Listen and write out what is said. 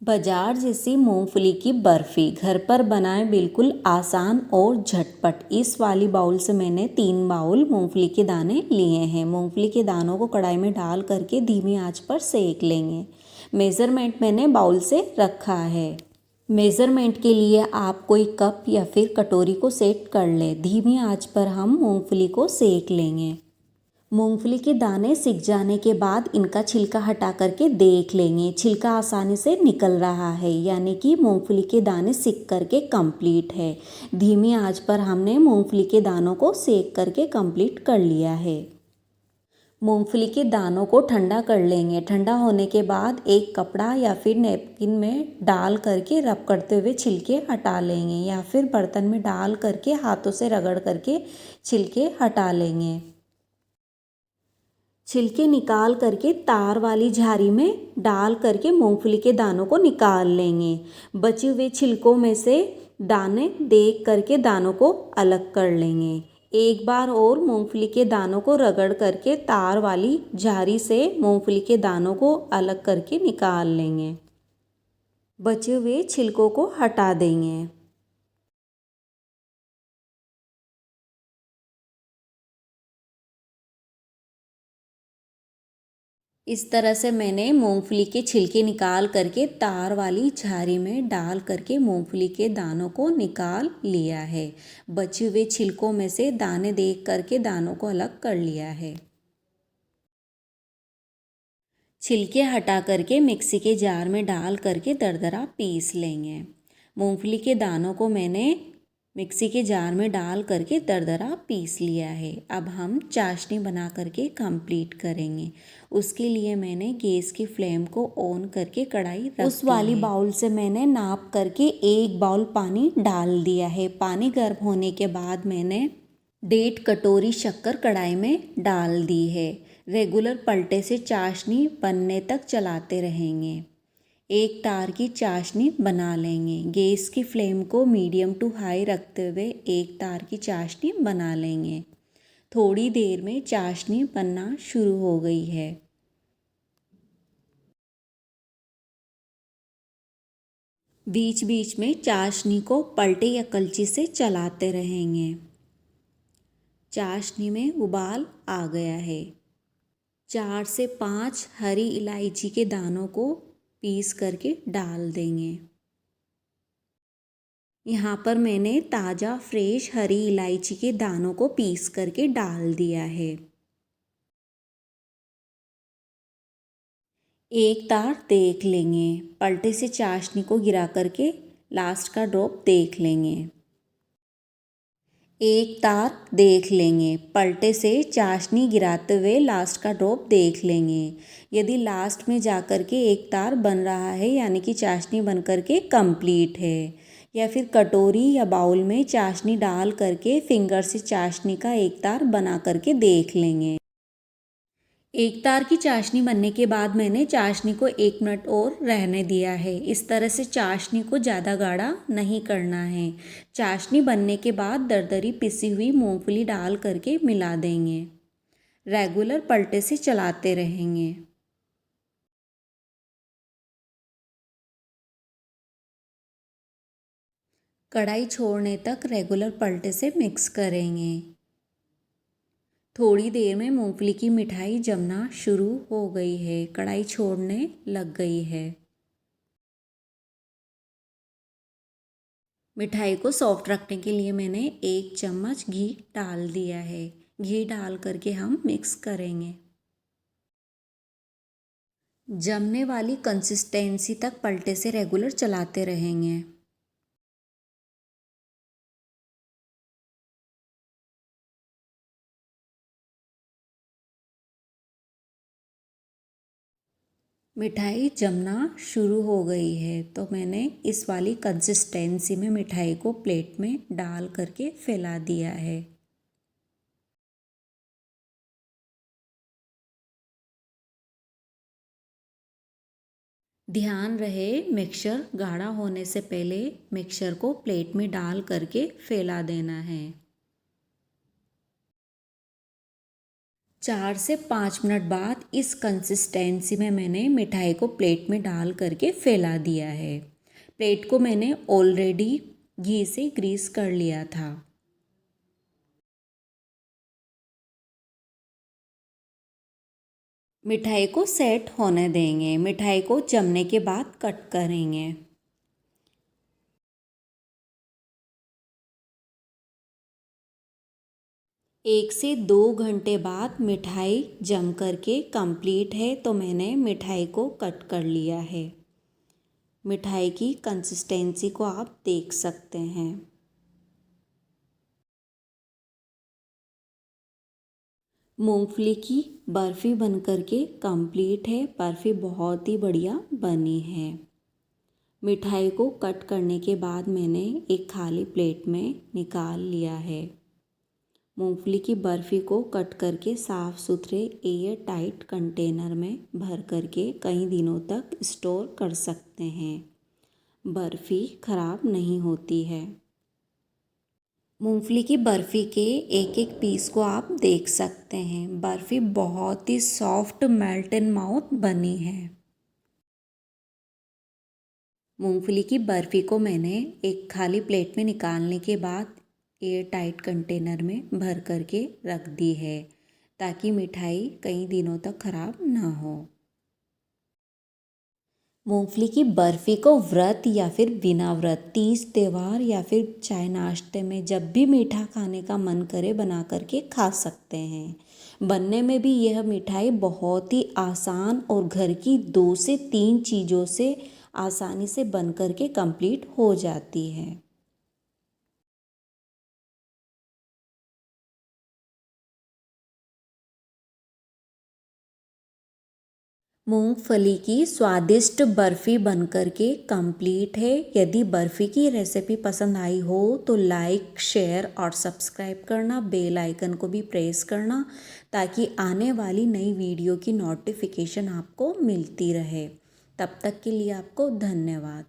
बाजार जैसी मूंगफली की बर्फ़ी घर पर बनाएं बिल्कुल आसान और झटपट। इस वाली बाउल से मैंने 3 बाउल मूंगफली के दाने लिए हैं। मूंगफली के दानों को कढ़ाई में डाल करके धीमी आंच पर सेक लेंगे। मेज़रमेंट मैंने बाउल से रखा है। मेज़रमेंट के लिए आप कोई कप या फिर कटोरी को सेट कर लें। धीमी आंच पर हम मूंगफली को सेक लेंगे। मूंगफली के दाने सिक जाने के बाद इनका छिलका हटा करके देख लेंगे। छिलका आसानी से निकल रहा है, यानी कि मूंगफली के दाने सिक करके कंप्लीट है। धीमी आंच पर हमने मूंगफली के दानों को सेक करके कंप्लीट कर लिया है। मूंगफली के दानों को ठंडा कर लेंगे। ठंडा होने के बाद एक कपड़ा या फिर नैपकिन में डाल करके रब करते हुए छिलके हटा लेंगे, या फिर बर्तन में डाल करके हाथों से रगड़ करके छिलके हटा लेंगे। छिलके निकाल करके तार वाली झारी में डाल करके मूंगफली के दानों को निकाल लेंगे। बचे हुए छिलकों में से दाने देख करके दानों को अलग कर लेंगे। एक बार और मूंगफली के दानों को रगड़ करके तार वाली झारी से मूंगफली के दानों को अलग करके निकाल लेंगे। बचे हुए छिलकों को हटा देंगे। इस तरह से मैंने मूंगफली के छिलके निकाल करके तार वाली झारी में डाल करके मूंगफली के दानों को निकाल लिया है। बचे हुए छिलकों में से दाने देख करके दानों को अलग कर लिया है। छिलके हटा करके मिक्सी के जार में डाल करके दरदरा पीस लेंगे। मूंगफली के दानों को मैंने मिक्सी के जार में डाल करके दरदरा पीस लिया है। अब हम चाशनी बना करके कंप्लीट करेंगे। उसके लिए मैंने गैस की फ्लेम को ऑन करके कढ़ाई रख उस वाली बाउल से मैंने नाप करके 1 बाउल पानी डाल दिया है। पानी गर्म होने के बाद मैंने 1.5 कटोरी शक्कर कढ़ाई में डाल दी है। रेगुलर पलटे से चाशनी बनने तक चलाते रहेंगे। एक तार की चाशनी बना लेंगे। गैस की फ्लेम को मीडियम टू हाई रखते हुए एक तार की चाशनी बना लेंगे। थोड़ी देर में चाशनी बनना शुरू हो गई है। बीच बीच में चाशनी को पलटे या कलची से चलाते रहेंगे। चाशनी में उबाल आ गया है। 4 से 5 हरी इलायची के दानों को पीस करके डाल देंगे। यहाँ पर मैंने ताज़ा फ्रेश हरी इलायची के दानों को पीस करके डाल दिया है। एक तार देख लेंगे। पलटे से चाशनी को गिरा करके लास्ट का ड्रॉप देख लेंगे। एक तार देख लेंगे। पलटे से चाशनी गिराते हुए लास्ट का ड्रॉप देख लेंगे। यदि लास्ट में जा कर के एक तार बन रहा है, यानी कि चाशनी बन कर के कंप्लीट है। या फिर कटोरी या बाउल में चाशनी डाल करके फिंगर से चाशनी का एक तार बना करके देख लेंगे। एक तार की चाशनी बनने के बाद मैंने चाशनी को 1 मिनट और रहने दिया है। इस तरह से चाशनी को ज़्यादा गाढ़ा नहीं करना है। चाशनी बनने के बाद दरदरी पिसी हुई मूंगफली डाल करके मिला देंगे। रेगुलर पलटे से चलाते रहेंगे। कढ़ाई छोड़ने तक रेगुलर पलटे से मिक्स करेंगे। थोड़ी देर में मूंगफली की मिठाई जमना शुरू हो गई है, कढ़ाई छोड़ने लग गई है। मिठाई को सॉफ्ट रखने के लिए मैंने 1 चम्मच घी डाल दिया है। घी डाल करके हम मिक्स करेंगे। जमने वाली कंसिस्टेंसी तक पलटे से रेगुलर चलाते रहेंगे। मिठाई जमना शुरू हो गई है, तो मैंने इस वाली कंसिस्टेंसी में मिठाई को प्लेट में डाल करके फैला दिया है। ध्यान रहे, मिक्सचर गाढ़ा होने से पहले मिक्सचर को प्लेट में डाल करके फैला देना है। 4 से 5 मिनट बाद इस कंसिस्टेंसी में मैंने मिठाई को प्लेट में डाल करके फैला दिया है। प्लेट को मैंने ऑलरेडी घी से ग्रीस कर लिया था। मिठाई को सेट होने देंगे। मिठाई को जमने के बाद कट करेंगे। 1 से 2 घंटे बाद मिठाई जम करके कंप्लीट है, तो मैंने मिठाई को कट कर लिया है। मिठाई की कंसिस्टेंसी को आप देख सकते हैं। मूंगफली की बर्फ़ी बन करके कंप्लीट है। बर्फ़ी बहुत ही बढ़िया बनी है। मिठाई को कट करने के बाद मैंने एक खाली प्लेट में निकाल लिया है। मूंगफली की बर्फ़ी को कट करके साफ़ सुथरे एयर टाइट कंटेनर में भर करके कई दिनों तक स्टोर कर सकते हैं। बर्फ़ी ख़राब नहीं होती है। मूंगफली की बर्फ़ी के एक एक पीस को आप देख सकते हैं। बर्फ़ी बहुत ही सॉफ्ट मेल्ट इन माउथ बनी है। मूंगफली की बर्फ़ी को मैंने एक खाली प्लेट में निकालने के बाद एयर टाइट कंटेनर में भर करके रख दी है, ताकि मिठाई कई दिनों तक ख़राब ना हो। मूंगफली की बर्फ़ी को व्रत या फिर बिना व्रत, तीज त्यौहार या फिर चाय नाश्ते में जब भी मीठा खाने का मन करे बना करके खा सकते हैं। बनने में भी यह मिठाई बहुत ही आसान और घर की 2 से 3 चीज़ों से आसानी से बन करके कंप्लीट हो जाती है। मूंगफली की स्वादिष्ट बर्फ़ी बनकर के कंप्लीट है। यदि बर्फ़ी की रेसिपी पसंद आई हो तो लाइक, शेयर और सब्सक्राइब करना, बेल आइकन को भी प्रेस करना, ताकि आने वाली नई वीडियो की नोटिफिकेशन आपको मिलती रहे। तब तक के लिए आपको धन्यवाद।